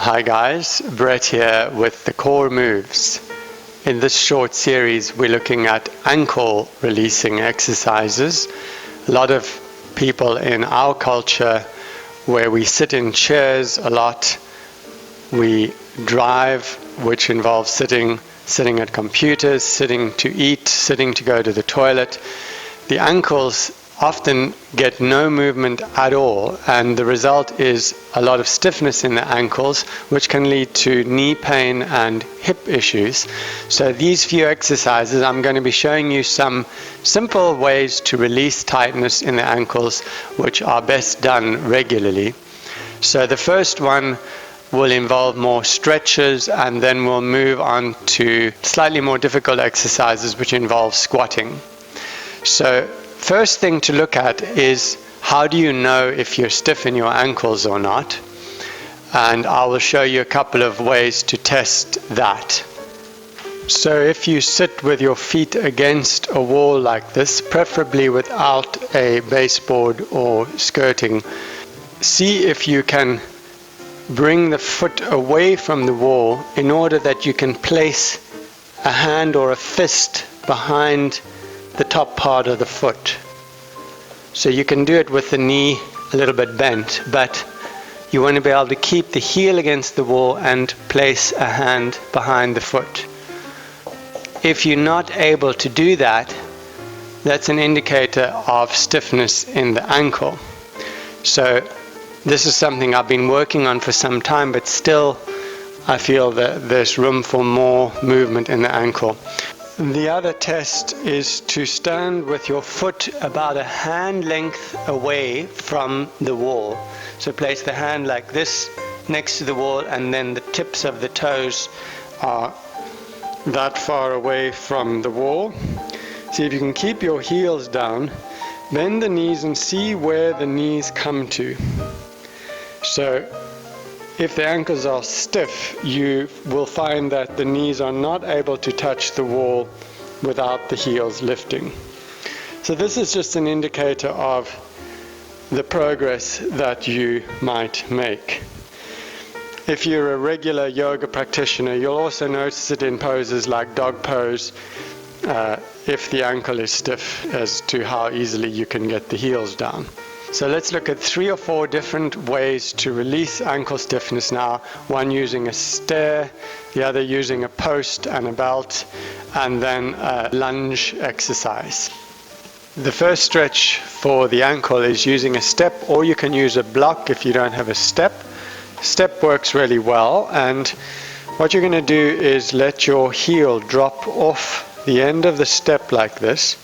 Hi guys, Brett here with the core moves. In this short series we're looking at ankle releasing exercises. A lot of people in our culture where we sit in chairs a lot, we drive, which involves sitting at computers, sitting to eat, sitting to go to the toilet. The ankles often get no movement at all, and the result is a lot of stiffness in the ankles, which can lead to knee pain and hip issues. So these few exercises, I'm going to be showing you some simple ways to release tightness in the ankles, which are best done regularly. So the first one will involve more stretches, and then we'll move on to slightly more difficult exercises which involve squatting. So first thing to look at is, how do you know if you're stiff in your ankles or not? And I will show you a couple of ways to test that. So if you sit with your feet against a wall like this, preferably without a baseboard or skirting, see if you can bring the foot away from the wall in order that you can place a hand or a fist behind the top part of the foot. So you can do it with the knee a little bit bent, but you want to be able to keep the heel against the wall and place a hand behind the foot. If you're not able to do that, that's an indicator of stiffness in the ankle. So this is something I've been working on for some time, but still I feel that there's room for more movement in the ankle. The other test is to stand with your foot about a hand length away from the wall. So place the hand like this next to the wall, and then the tips of the toes are that far away from the wall. See if you can keep your heels down, bend the knees and see where the knees come to. So if the ankles are stiff, you will find that the knees are not able to touch the wall without the heels lifting. So this is just an indicator of the progress that you might make. If you're a regular yoga practitioner, you'll also notice it in poses like dog pose, if the ankle is stiff, as to how easily you can get the heels down. So let's look at 3 or 4 different ways to release ankle stiffness now. One using a stair, the other using a post and a belt, and then a lunge exercise. The first stretch for the ankle is using a step, or you can use a block if you don't have a step. Step works really well, and what you're going to do is let your heel drop off the end of the step like this,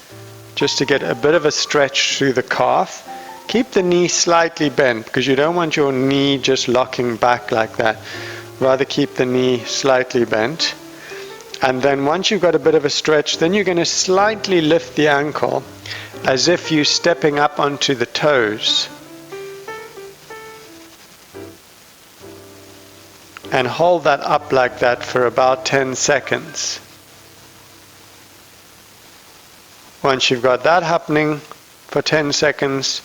just to get a bit of a stretch through the calf. Keep the knee slightly bent, because you don't want your knee just locking back like that. Rather keep the knee slightly bent. And then once you've got a bit of a stretch, then you're going to slightly lift the ankle as if you're stepping up onto the toes. And hold that up like that for about 10 seconds. Once you've got that happening for 10 seconds,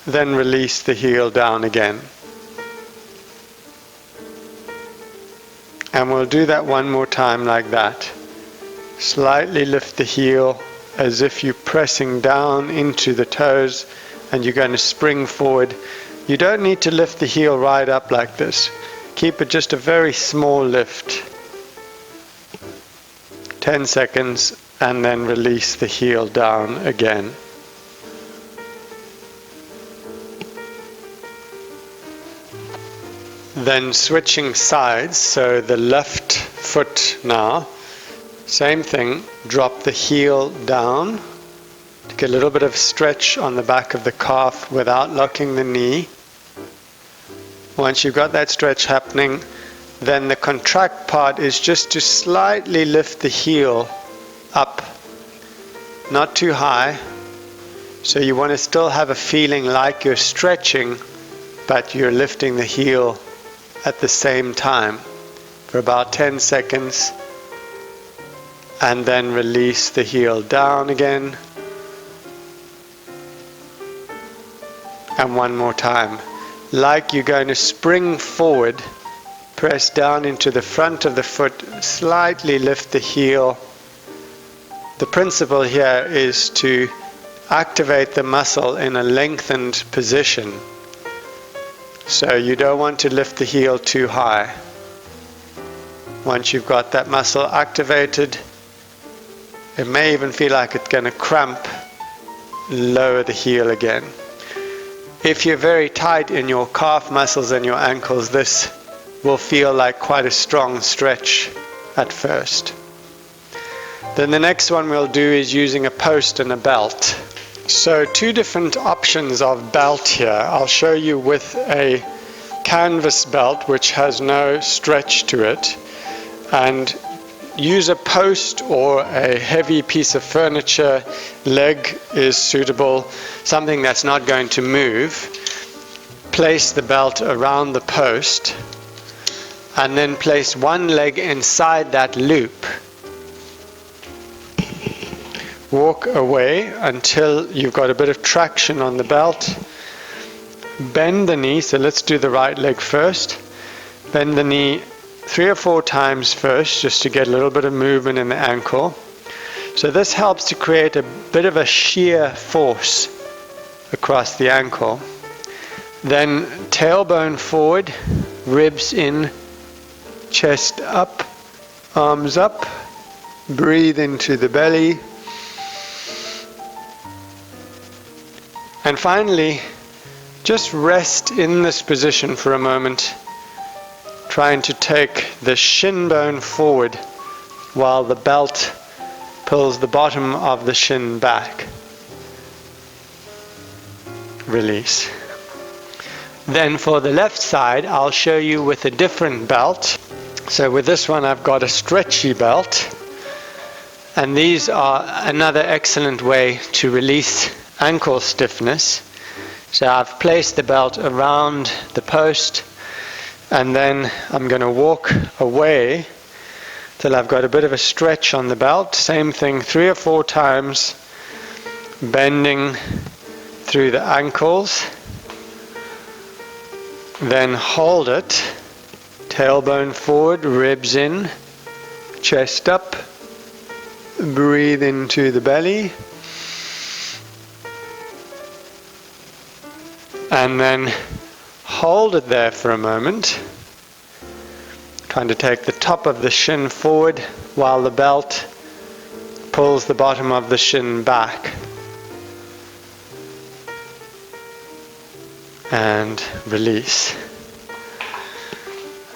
then release the heel down again. And we'll do that one more time like that. Slightly lift the heel as if you're pressing down into the toes and you're going to spring forward. You don't need to lift the heel right up like this. Keep it just a very small lift. 10 seconds, and then release the heel down again. Then switching sides, so the left foot now, same thing, drop the heel down to get a little bit of stretch on the back of the calf without locking the knee. Once you've got that stretch happening, then the contract part is just to slightly lift the heel up, not too high. So you want to still have a feeling like you're stretching, but you're lifting the heel at the same time for about 10 seconds, and then release the heel down again, and one more time, like you're going to spring forward Press down into the front of the foot, slightly lift the heel. The principle here is to activate the muscle in a lengthened position. So you don't want to lift the heel too high. Once you've got that muscle activated, it may even feel like it's going to cramp. Lower the heel again. If you're very tight in your calf muscles and your ankles, this will feel like quite a strong stretch at first. Then the next one we'll do is using a post and a belt. So two different options of belt here. I'll show you with a canvas belt which has no stretch to it, and use a post or a heavy piece of furniture. Leg is suitable, something that's not going to move. Place the belt around the post and then place one leg inside that loop. Walk away until you've got a bit of traction on the belt. Bend the knee, so let's do the right leg first. Bend the knee 3 or 4 times first, just to get a little bit of movement in the ankle. So this helps to create a bit of a shear force across the ankle. Then tailbone forward, ribs in, chest up, arms up, breathe into the belly. And finally, just rest in this position for a moment, trying to take the shin bone forward while the belt pulls the bottom of the shin back. Release. Then for the left side, I'll show you with a different belt. So with this one, I've got a stretchy belt. And these are another excellent way to release ankle stiffness. So I've placed the belt around the post, and then I'm going to walk away till I've got a bit of a stretch on the belt. Same thing 3 or 4 times, bending through the ankles. Then hold it, tailbone forward, ribs in, chest up, breathe into the belly. And then hold it there for a moment, trying to take the top of the shin forward while the belt pulls the bottom of the shin back. And release.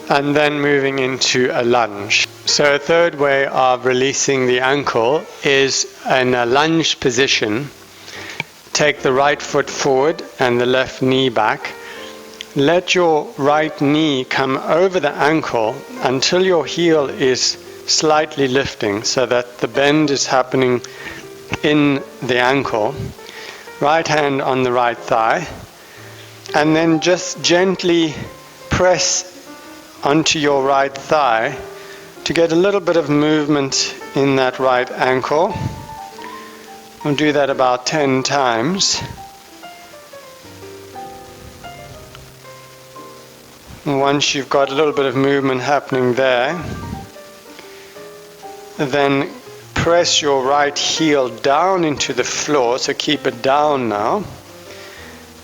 And then moving into a lunge. So a third way of releasing the ankle is in a lunge position. Take the right foot forward and the left knee back. Let your right knee come over the ankle until your heel is slightly lifting, so that the bend is happening in the ankle. Right hand on the right thigh. And then just gently press onto your right thigh to get a little bit of movement in that right ankle. We'll do that about 10 times. And once you've got a little bit of movement happening there, then press your right heel down into the floor, so keep it down now.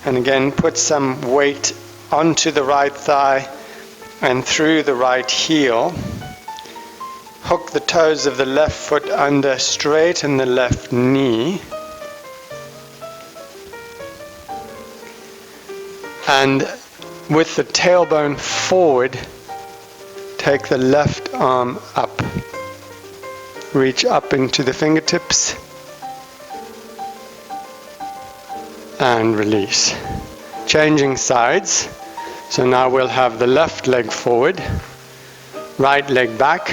And again, put some weight onto the right thigh and through the right heel. Hook the toes of the left foot under, straighten the left knee. And with the tailbone forward, take the left arm up. Reach up into the fingertips. And release. Changing sides. So now we'll have the left leg forward, right leg back.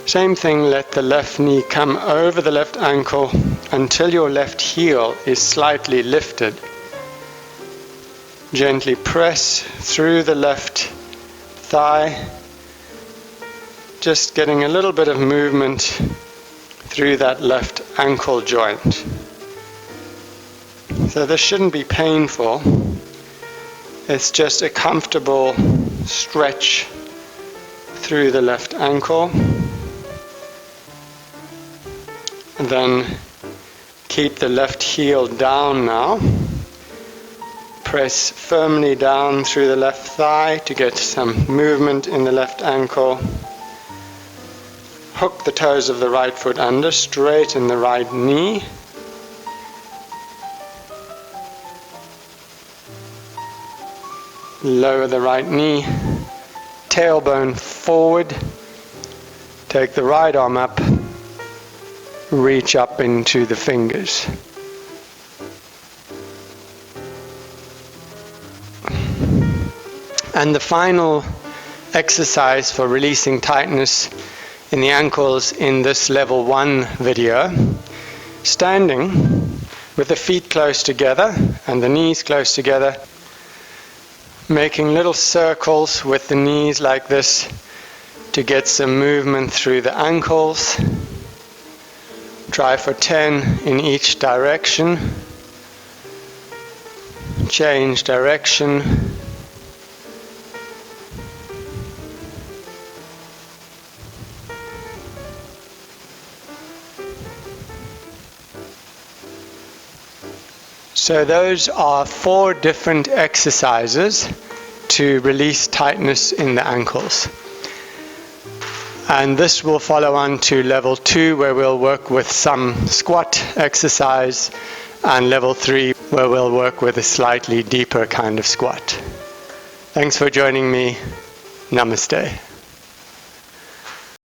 Same thing, let the left knee come over the left ankle until your left heel is slightly lifted. Gently press through the left thigh, just getting a little bit of movement through that left ankle joint. So this shouldn't be painful. It's just a comfortable stretch through the left ankle. And then keep the left heel down now. Press firmly down through the left thigh to get some movement in the left ankle. Hook the toes of the right foot under, straighten the right knee. Lower the right knee, tailbone forward. Take the right arm up, reach up into the fingers. And the final exercise for releasing tightness in the ankles in this level 1 video, standing with the feet close together and the knees close together, making little circles with the knees like this to get some movement through the ankles. Try for 10 in each direction. Change direction. So those are 4 different exercises to release tightness in the ankles. And this will follow on to level 2, where we'll work with some squat exercise, and level 3 where we'll work with a slightly deeper kind of squat. Thanks for joining me. Namaste.